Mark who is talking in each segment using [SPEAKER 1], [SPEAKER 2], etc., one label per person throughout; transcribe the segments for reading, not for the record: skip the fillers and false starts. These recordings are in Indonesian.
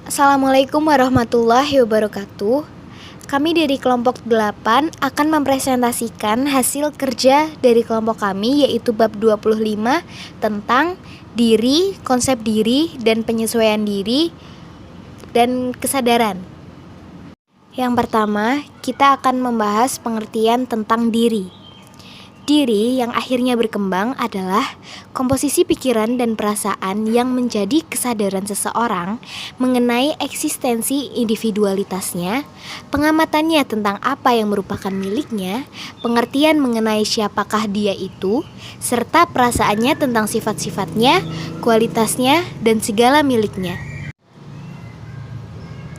[SPEAKER 1] Assalamualaikum warahmatullahi wabarakatuh. Kami dari kelompok 8 akan mempresentasikan hasil kerja dari kelompok kami, yaitu bab 25 tentang diri, konsep diri, dan penyesuaian diri dan kesadaran. Yang pertama, kita akan membahas pengertian tentang diri. Diri yang akhirnya berkembang adalah komposisi pikiran dan perasaan yang menjadi kesadaran seseorang mengenai eksistensi individualitasnya, pengamatannya tentang apa yang merupakan miliknya, pengertian mengenai siapakah dia itu, serta perasaannya tentang sifat-sifatnya, kualitasnya, dan segala miliknya.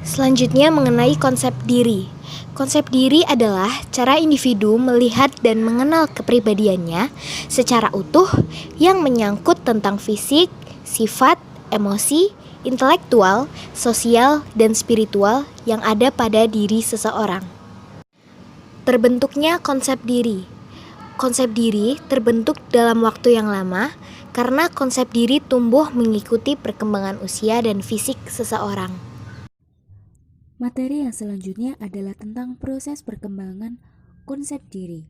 [SPEAKER 1] Selanjutnya mengenai konsep diri. Konsep diri adalah cara individu melihat dan mengenal kepribadiannya secara utuh yang menyangkut tentang fisik, sifat, emosi, intelektual, sosial, dan spiritual yang ada pada diri seseorang. Terbentuknya konsep diri. Konsep diri terbentuk dalam waktu yang lama karena konsep diri tumbuh mengikuti perkembangan usia dan fisik seseorang.
[SPEAKER 2] Materi yang selanjutnya adalah tentang proses perkembangan konsep diri.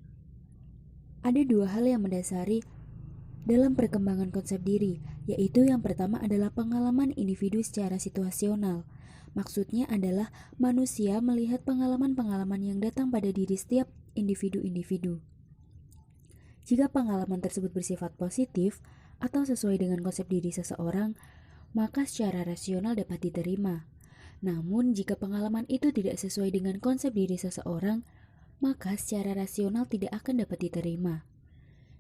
[SPEAKER 2] Ada dua hal yang mendasari dalam perkembangan konsep diri, yaitu yang pertama adalah pengalaman individu secara situasional. Maksudnya adalah manusia melihat pengalaman-pengalaman yang datang pada diri setiap individu-individu. Jika pengalaman tersebut bersifat positif atau sesuai dengan konsep diri seseorang, maka secara rasional dapat diterima. Namun, jika pengalaman itu tidak sesuai dengan konsep diri seseorang, maka secara rasional tidak akan dapat diterima.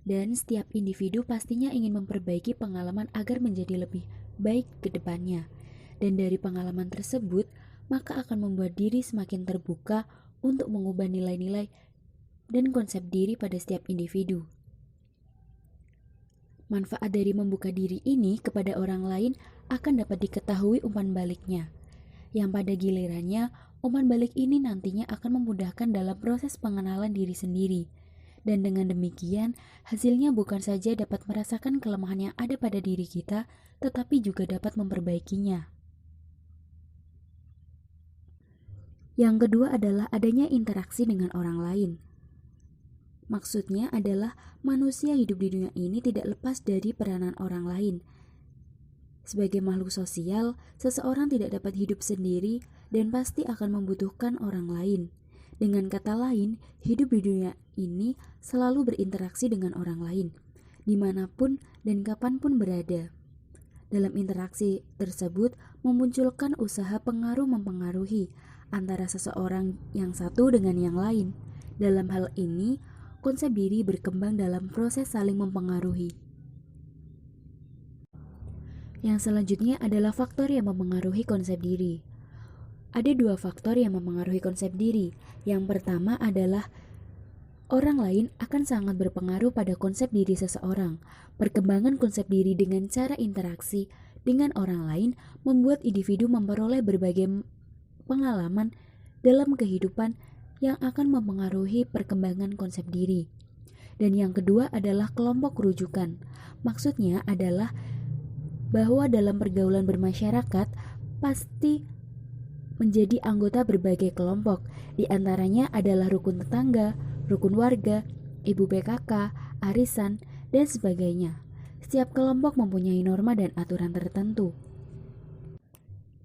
[SPEAKER 2] Dan setiap individu pastinya ingin memperbaiki pengalaman agar menjadi lebih baik ke depannya. Dan dari pengalaman tersebut, maka akan membuat diri semakin terbuka untuk mengubah nilai-nilai dan konsep diri pada setiap individu. Manfaat dari membuka diri ini kepada orang lain akan dapat diketahui umpan baliknya, yang pada gilirannya umpan balik ini nantinya akan memudahkan dalam proses pengenalan diri sendiri. Dan dengan demikian, hasilnya bukan saja dapat merasakan kelemahan yang ada pada diri kita, tetapi juga dapat memperbaikinya. Yang kedua adalah adanya interaksi dengan orang lain. Maksudnya adalah manusia hidup di dunia ini tidak lepas dari peranan orang lain. Sebagai makhluk sosial, seseorang tidak dapat hidup sendiri dan pasti akan membutuhkan orang lain. Dengan kata lain, hidup di dunia ini selalu berinteraksi dengan orang lain, dimanapun dan kapanpun berada. Dalam interaksi tersebut memunculkan usaha pengaruh-mempengaruhi antara seseorang yang satu dengan yang lain. Dalam hal ini, konsep diri berkembang dalam proses saling mempengaruhi. Yang selanjutnya adalah faktor yang mempengaruhi konsep diri. Ada dua faktor yang mempengaruhi konsep diri. Yang pertama adalah orang lain akan sangat berpengaruh pada konsep diri seseorang. Perkembangan konsep diri dengan cara interaksi dengan orang lain membuat individu memperoleh berbagai pengalaman dalam kehidupan yang akan mempengaruhi perkembangan konsep diri. Dan yang kedua adalah kelompok rujukan. Maksudnya adalah bahwa dalam pergaulan bermasyarakat pasti menjadi anggota berbagai kelompok. Di antaranya adalah rukun tetangga, rukun warga, ibu PKK, arisan, dan sebagainya. Setiap kelompok mempunyai norma dan aturan tertentu.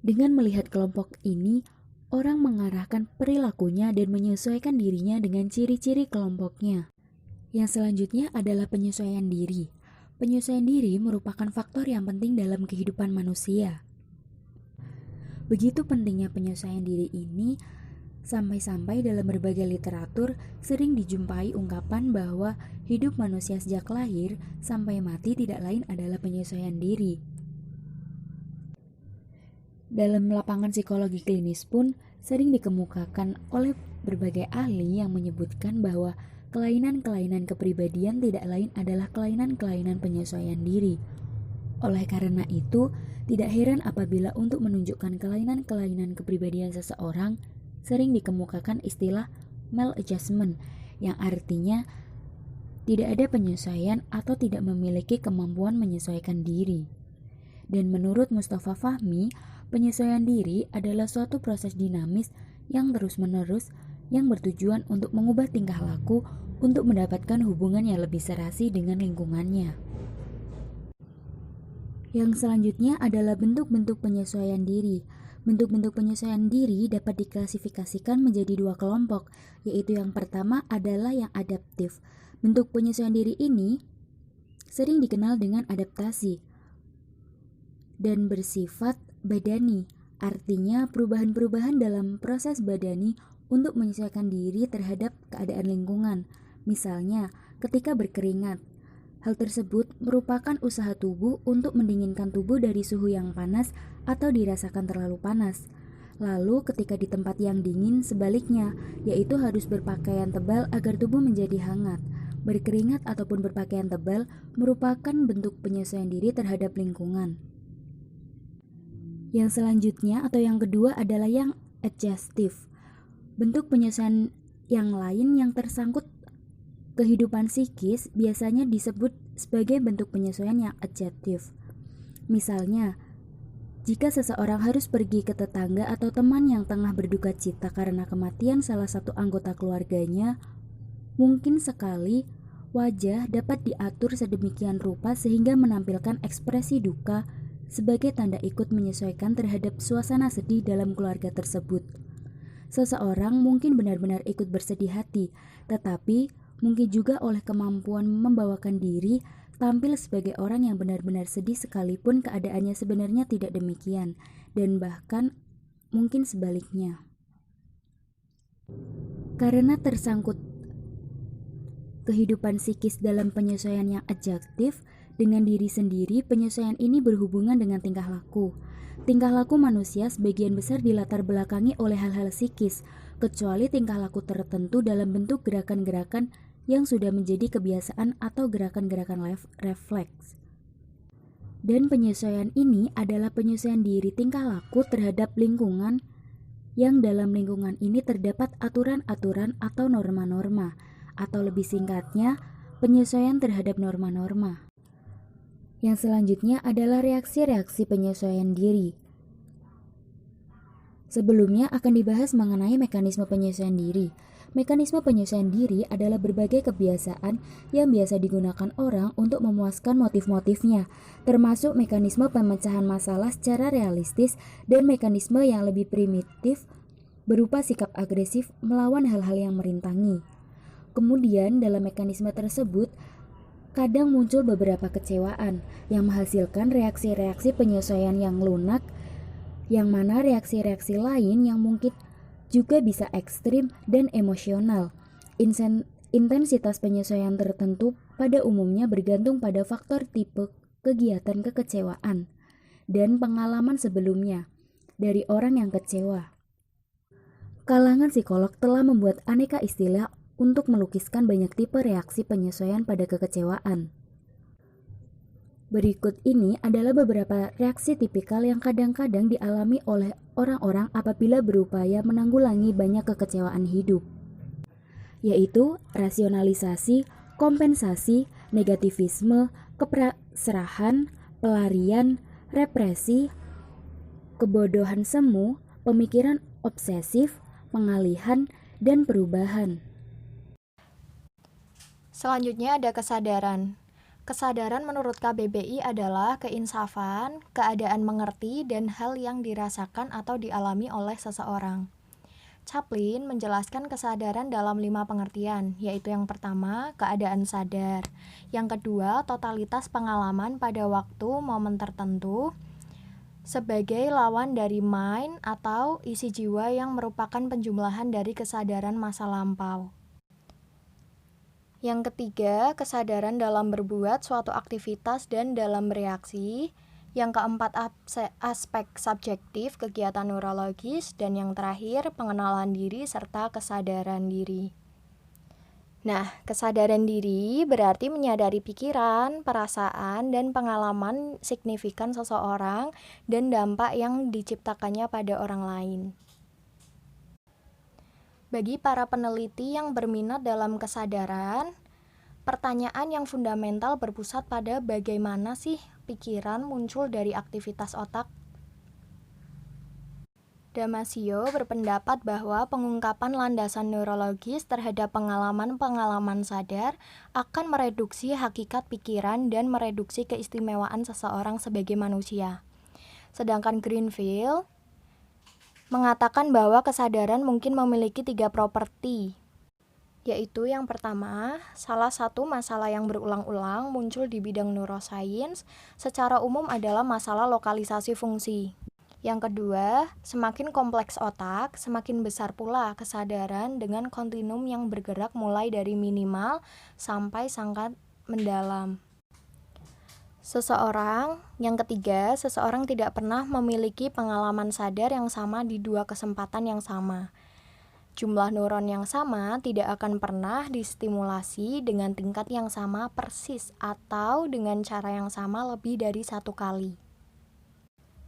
[SPEAKER 2] Dengan melihat kelompok ini, orang mengarahkan perilakunya dan menyesuaikan dirinya dengan ciri-ciri kelompoknya. Yang selanjutnya adalah penyesuaian diri. Penyesuaian diri merupakan faktor yang penting dalam kehidupan manusia. Begitu pentingnya penyesuaian diri ini, sampai-sampai dalam berbagai literatur sering dijumpai ungkapan bahwa hidup manusia sejak lahir sampai mati tidak lain adalah penyesuaian diri. Dalam lapangan psikologi klinis pun sering dikemukakan oleh berbagai ahli yang menyebutkan bahwa kelainan-kelainan kepribadian tidak lain adalah kelainan-kelainan penyesuaian diri. Oleh karena itu, tidak heran apabila untuk menunjukkan kelainan-kelainan kepribadian seseorang sering dikemukakan istilah maladjustment, yang artinya tidak ada penyesuaian atau tidak memiliki kemampuan menyesuaikan diri. Dan menurut Mustafa Fahmi, Penyesuaian diri adalah suatu proses dinamis yang terus-menerus yang bertujuan untuk mengubah tingkah laku untuk mendapatkan hubungan yang lebih serasi dengan lingkungannya. Yang selanjutnya adalah bentuk-bentuk penyesuaian diri. Bentuk-bentuk penyesuaian diri dapat diklasifikasikan menjadi dua kelompok, yaitu yang pertama adalah yang adaptif. Bentuk penyesuaian diri ini sering dikenal dengan adaptasi dan bersifat badani, artinya perubahan-perubahan dalam proses badani untuk menyesuaikan diri terhadap keadaan lingkungan. Misalnya, ketika berkeringat, hal tersebut merupakan usaha tubuh untuk mendinginkan tubuh dari suhu yang panas atau dirasakan terlalu panas. Lalu ketika di tempat yang dingin, sebaliknya, yaitu harus berpakaian tebal agar tubuh menjadi hangat. Berkeringat ataupun berpakaian tebal merupakan bentuk penyesuaian diri terhadap lingkungan. Yang selanjutnya atau yang kedua adalah yang adjustive. Bentuk penyesuaian yang lain yang tersangkut kehidupan psikis biasanya disebut sebagai bentuk penyesuaian yang adjustif. Misalnya, jika seseorang harus pergi ke tetangga atau teman yang tengah berduka cita karena kematian salah satu anggota keluarganya, mungkin sekali wajah dapat diatur sedemikian rupa sehingga menampilkan ekspresi duka sebagai tanda ikut menyesuaikan terhadap suasana sedih dalam keluarga tersebut. Seseorang mungkin benar-benar ikut bersedih hati, tetapi mungkin juga oleh kemampuan membawakan diri tampil sebagai orang yang benar-benar sedih sekalipun keadaannya sebenarnya tidak demikian, dan bahkan mungkin sebaliknya. Karena tersangkut kehidupan psikis dalam penyesuaian yang adjustif dengan diri sendiri, penyesuaian ini berhubungan dengan tingkah laku. Tingkah laku manusia sebagian besar dilatar belakangi oleh hal-hal psikis, kecuali tingkah laku tertentu dalam bentuk gerakan-gerakan yang sudah menjadi kebiasaan atau gerakan-gerakan refleks. Dan penyesuaian ini adalah penyesuaian diri tingkah laku terhadap lingkungan yang dalam lingkungan ini terdapat aturan-aturan atau norma-norma, atau lebih singkatnya, penyesuaian terhadap norma-norma. Yang selanjutnya adalah reaksi-reaksi penyesuaian diri. Sebelumnya akan dibahas mengenai mekanisme penyesuaian diri. Mekanisme penyesuaian diri adalah berbagai kebiasaan yang biasa digunakan orang untuk memuaskan motif-motifnya, termasuk mekanisme pemecahan masalah secara realistis dan mekanisme yang lebih primitif berupa sikap agresif melawan hal-hal yang merintangi. Kemudian dalam mekanisme tersebut, kadang muncul beberapa kecewaan yang menghasilkan reaksi-reaksi penyesuaian yang lunak, yang mana reaksi-reaksi lain yang mungkin juga bisa ekstrim dan emosional. Intensitas penyesuaian tertentu pada umumnya bergantung pada faktor tipe kegiatan kekecewaan dan pengalaman sebelumnya dari orang yang kecewa. Kalangan psikolog telah membuat aneka istilah untuk melukiskan banyak tipe reaksi penyesuaian pada kekecewaan. Berikut ini adalah beberapa reaksi tipikal yang kadang-kadang dialami oleh orang-orang apabila berupaya menanggulangi banyak kekecewaan hidup, yaitu rasionalisasi, kompensasi, negativisme, kepasrahan, pelarian, represi, kebodohan semu, pemikiran obsesif, pengalihan, dan perubahan.
[SPEAKER 1] Selanjutnya ada kesadaran. Kesadaran menurut KBBI adalah keinsafan, keadaan mengerti, dan hal yang dirasakan atau dialami oleh seseorang. Chaplin menjelaskan kesadaran dalam 5 pengertian, yaitu yang pertama, keadaan sadar. Yang kedua, totalitas pengalaman pada waktu momen tertentu, sebagai lawan dari mind atau isi jiwa yang merupakan penjumlahan dari kesadaran masa lampau. Yang ketiga, kesadaran dalam berbuat suatu aktivitas dan dalam bereaksi. Yang keempat, aspek subjektif, kegiatan neurologis. Dan yang terakhir, pengenalan diri serta kesadaran diri. Nah, kesadaran diri berarti menyadari pikiran, perasaan, dan pengalaman signifikan seseorang dan dampak yang diciptakannya pada orang lain. Bagi para peneliti yang berminat dalam kesadaran, pertanyaan yang fundamental berpusat pada bagaimana sih pikiran muncul dari aktivitas otak. Damasio berpendapat bahwa pengungkapan landasan neurologis terhadap pengalaman-pengalaman sadar akan mereduksi hakikat pikiran dan mereduksi keistimewaan seseorang sebagai manusia. Sedangkan Greenfield mengatakan bahwa kesadaran mungkin memiliki 3 properti, yaitu yang pertama, salah satu masalah yang berulang-ulang muncul di bidang neuroscience secara umum adalah masalah lokalisasi fungsi. Yang kedua, semakin kompleks otak, semakin besar pula kesadaran dengan kontinum yang bergerak mulai dari minimal sampai sangat mendalam. Yang ketiga, seseorang tidak pernah memiliki pengalaman sadar yang sama di 2 kesempatan yang sama. Jumlah neuron yang sama tidak akan pernah distimulasi dengan tingkat yang sama persis atau dengan cara yang sama lebih dari 1 kali.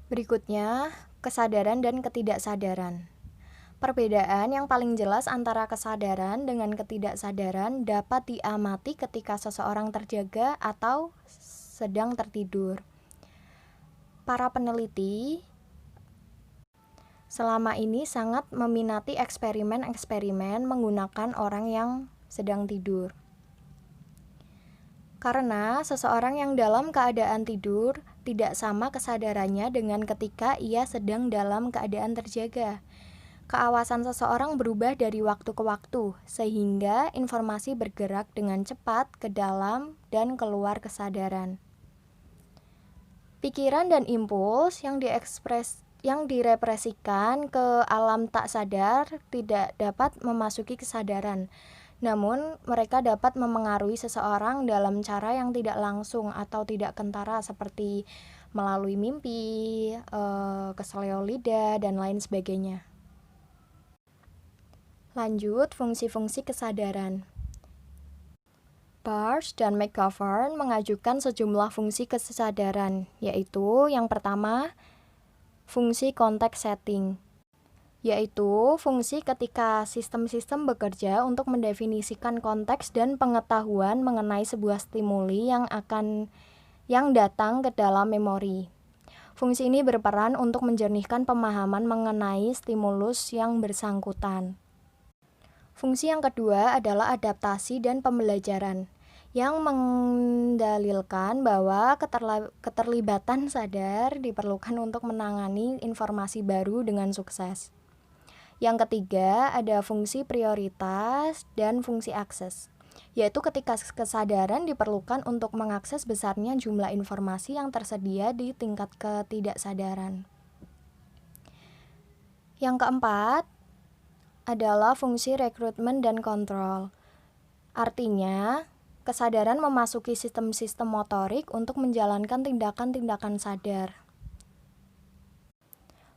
[SPEAKER 1] Berikutnya, kesadaran dan ketidaksadaran. Perbedaan yang paling jelas antara kesadaran dengan ketidaksadaran dapat diamati ketika seseorang terjaga atau sedang tertidur. Para peneliti selama ini sangat meminati eksperimen-eksperimen menggunakan orang yang sedang tidur. Karena seseorang yang dalam keadaan tidur tidak sama kesadarannya dengan ketika ia sedang dalam keadaan terjaga. Keawasan seseorang berubah dari waktu ke waktu, sehingga informasi bergerak dengan cepat ke dalam dan keluar kesadaran. Pikiran dan impuls yang direpresikan ke alam tak sadar tidak dapat memasuki kesadaran. Namun, mereka dapat memengaruhi seseorang dalam cara yang tidak langsung atau tidak kentara seperti melalui mimpi, keseleo lidah, dan lain sebagainya. Lanjut, fungsi-fungsi kesadaran. Barsh dan McGovern mengajukan sejumlah fungsi kesadaran, yaitu yang pertama, fungsi context setting, yaitu fungsi ketika sistem-sistem bekerja untuk mendefinisikan konteks dan pengetahuan mengenai sebuah stimuli yang datang ke dalam memori. Fungsi ini berperan untuk menjernihkan pemahaman mengenai stimulus yang bersangkutan. Fungsi yang kedua adalah adaptasi dan pembelajaran, yang mendalilkan bahwa keterlibatan sadar diperlukan untuk menangani informasi baru dengan sukses. Yang ketiga, ada fungsi prioritas dan fungsi akses, yaitu ketika kesadaran diperlukan untuk mengakses besarnya jumlah informasi yang tersedia di tingkat ketidaksadaran. Yang keempat, adalah fungsi rekrutmen dan kontrol. Artinya, kesadaran memasuki sistem-sistem motorik untuk menjalankan tindakan-tindakan sadar.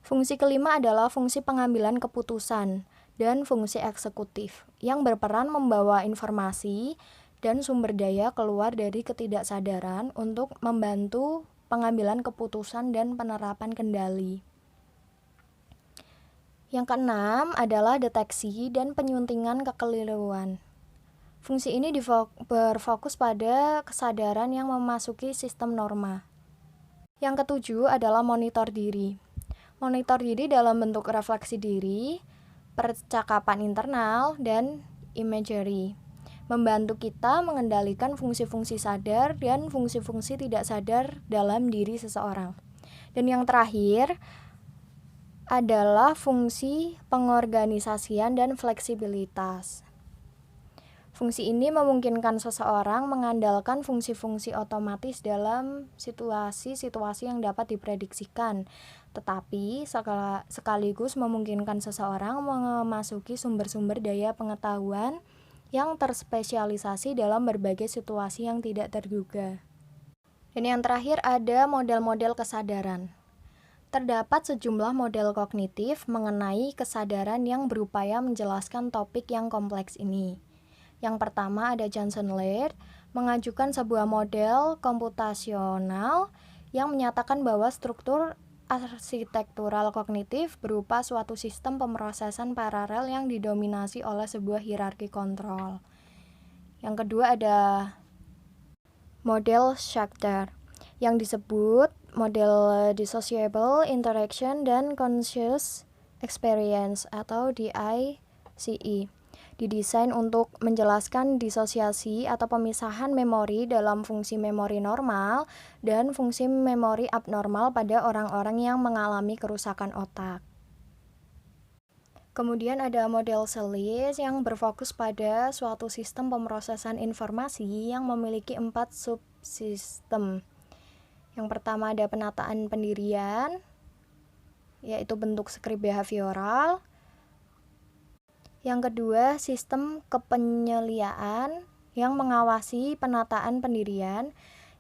[SPEAKER 1] Fungsi kelima adalah fungsi pengambilan keputusan dan fungsi eksekutif, yang berperan membawa informasi dan sumber daya keluar dari ketidaksadaran untuk membantu pengambilan keputusan dan penerapan kendali. Yang keenam adalah deteksi dan penyuntingan kekeliruan. Fungsi ini berfokus pada kesadaran yang memasuki sistem norma. Yang ketujuh adalah monitor diri. Monitor diri dalam bentuk refleksi diri, percakapan internal, dan imagery. Membantu kita mengendalikan fungsi-fungsi sadar dan fungsi-fungsi tidak sadar dalam diri seseorang. Dan yang terakhir adalah fungsi pengorganisasian dan fleksibilitas. Fungsi ini memungkinkan seseorang mengandalkan fungsi-fungsi otomatis dalam situasi-situasi yang dapat diprediksikan, tetapi sekaligus memungkinkan seseorang memasuki sumber-sumber daya pengetahuan yang terspesialisasi dalam berbagai situasi yang tidak terduga. Dan yang terakhir ada model-model kesadaran. Terdapat sejumlah model kognitif mengenai kesadaran yang berupaya menjelaskan topik yang kompleks ini. Yang pertama ada Johnson Laird mengajukan sebuah model komputasional yang menyatakan bahwa struktur arsitektural kognitif berupa suatu sistem pemrosesan paralel yang didominasi oleh sebuah hierarki kontrol. Yang kedua ada model Schachter yang disebut model dissociable interaction dan conscious Experience atau DICE. Didesain untuk menjelaskan disosiasi atau pemisahan memori dalam fungsi memori normal dan fungsi memori abnormal pada orang-orang yang mengalami kerusakan otak. Kemudian ada model SELIS yang berfokus pada suatu sistem pemrosesan informasi yang memiliki 4 subsistem. Yang pertama ada penataan pendirian, yaitu bentuk skrip behavioral. Yang kedua, sistem kepenyeliaan yang mengawasi penataan pendirian.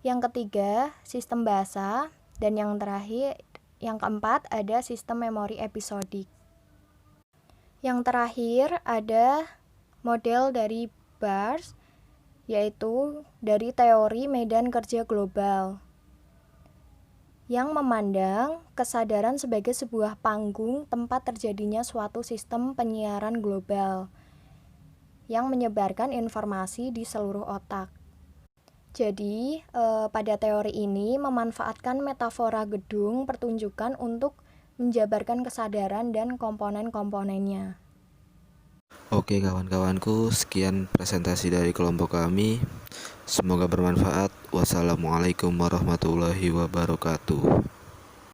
[SPEAKER 1] Yang ketiga, sistem bahasa. Dan yang terakhir, yang keempat, ada sistem memori episodik. Yang terakhir, ada model dari BARS, yaitu dari teori medan kerja global, yang memandang kesadaran sebagai sebuah panggung tempat terjadinya suatu sistem penyiaran global yang menyebarkan informasi di seluruh otak. Jadi, pada teori ini memanfaatkan metafora gedung pertunjukan untuk menjabarkan kesadaran dan komponen-komponennya.
[SPEAKER 3] Oke kawan-kawanku, sekian presentasi dari kelompok kami. Semoga bermanfaat. Wassalamualaikum warahmatullahi wabarakatuh.